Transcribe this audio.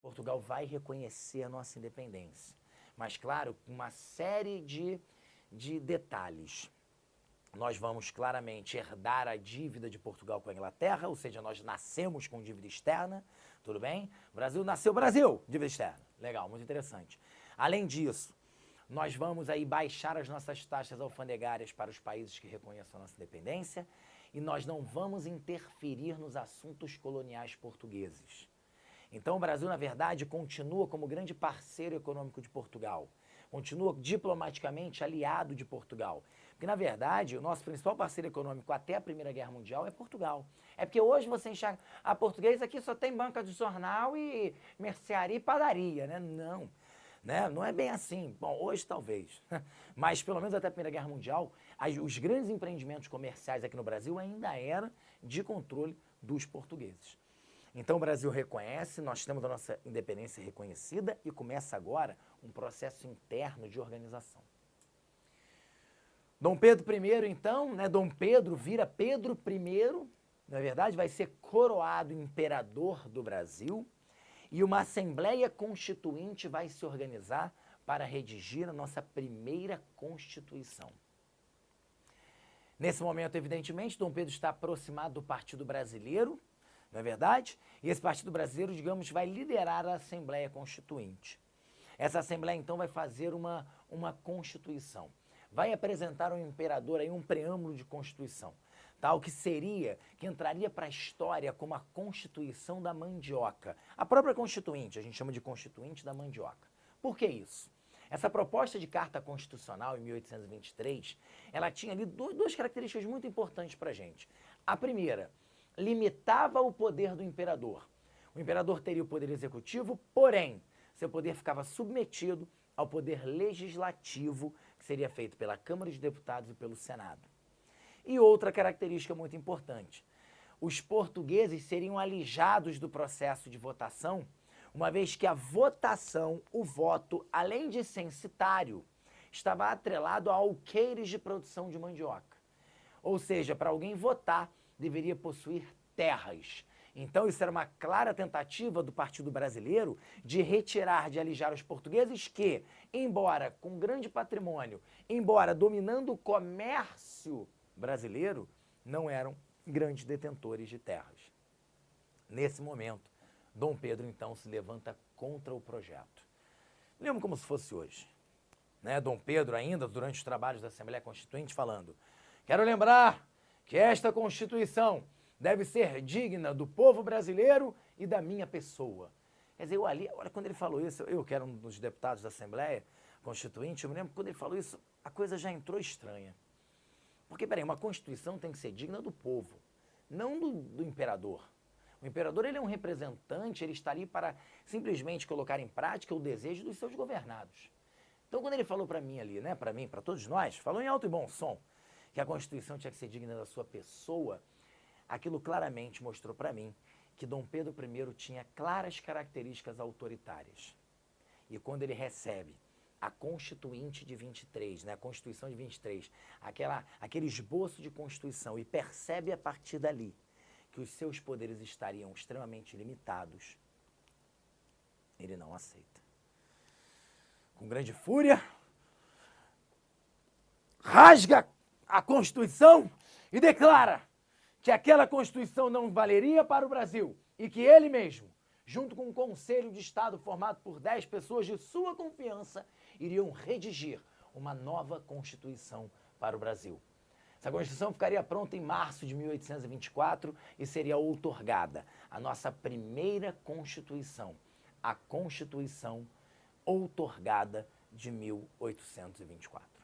Portugal vai reconhecer a nossa independência. Mas, claro, uma série de detalhes. Nós vamos claramente herdar a dívida de Portugal com a Inglaterra, ou seja, nós nascemos com dívida externa, tudo bem? O Brasil nasceu, Brasil, dívida externa. Legal, muito interessante. Além disso, nós vamos aí baixar as nossas taxas alfandegárias para os países que reconheçam a nossa independência e nós não vamos interferir nos assuntos coloniais portugueses. Então o Brasil, na verdade, continua como grande parceiro econômico de Portugal, continua diplomaticamente aliado de Portugal. Porque, na verdade, o nosso principal parceiro econômico até a Primeira Guerra Mundial é Portugal. É porque hoje você enxerga, a portuguesa aqui só tem banca de jornal e mercearia e padaria, né? Não. Né? Não é bem assim. Bom, hoje talvez. Mas pelo menos até a Primeira Guerra Mundial, os grandes empreendimentos comerciais aqui no Brasil ainda eram de controle dos portugueses. Então o Brasil reconhece, nós temos a nossa independência reconhecida e começa agora um processo interno de organização. Dom Pedro I, então, né? Dom Pedro vira Pedro I, na verdade vai ser coroado imperador do Brasil. E uma Assembleia Constituinte vai se organizar para redigir a nossa primeira Constituição. Nesse momento, evidentemente, Dom Pedro está aproximado do Partido Brasileiro, não é verdade? E esse Partido Brasileiro, digamos, vai liderar a Assembleia Constituinte. Essa Assembleia, então, vai fazer uma Constituição. Vai apresentar ao imperador aí um preâmbulo de Constituição. Tal que entraria para a história como a Constituição da Mandioca. A própria Constituinte, a gente chama de Constituinte da Mandioca. Por que isso? Essa proposta de Carta Constitucional, em 1823, ela tinha ali duas características muito importantes para a gente. A primeira, limitava o poder do imperador. O imperador teria o poder executivo, porém, seu poder ficava submetido ao poder legislativo, que seria feito pela Câmara de Deputados e pelo Senado. E outra característica muito importante, os portugueses seriam alijados do processo de votação, uma vez que a votação, o voto, além de censitário, estava atrelado a alqueires de produção de mandioca. Ou seja, para alguém votar, deveria possuir terras. Então isso era uma clara tentativa do Partido Brasileiro de retirar, de alijar os portugueses que, embora com grande patrimônio, embora dominando o comércio brasileiro, não eram grandes detentores de terras. Nesse momento, Dom Pedro, então, se levanta contra o projeto. Lembro como se fosse hoje. Né? Dom Pedro, ainda durante os trabalhos da Assembleia Constituinte, falando: quero lembrar que esta Constituição deve ser digna do povo brasileiro e da minha pessoa. Quer dizer, olha, quando ele falou isso, eu que era um dos deputados da Assembleia Constituinte, eu me lembro que quando ele falou isso, a coisa já entrou estranha. Porque, peraí, uma Constituição tem que ser digna do povo, não do imperador. O imperador, ele é um representante, ele está ali para simplesmente colocar em prática o desejo dos seus governados. Então, quando ele falou para mim ali, né, para mim, para todos nós, falou em alto e bom som, que a Constituição tinha que ser digna da sua pessoa, aquilo claramente mostrou para mim que Dom Pedro I tinha claras características autoritárias. E quando ele recebe a Constituinte de 23, né, a Constituição de 23, aquele esboço de Constituição, e percebe a partir dali que os seus poderes estariam extremamente limitados, ele não aceita. Com grande fúria, rasga a Constituição e declara que aquela Constituição não valeria para o Brasil e que ele mesmo, junto com um Conselho de Estado formado por 10 pessoas de sua confiança, iriam redigir uma nova Constituição para o Brasil. Essa Constituição ficaria pronta em março de 1824 e seria outorgada a nossa primeira Constituição, a Constituição outorgada de 1824.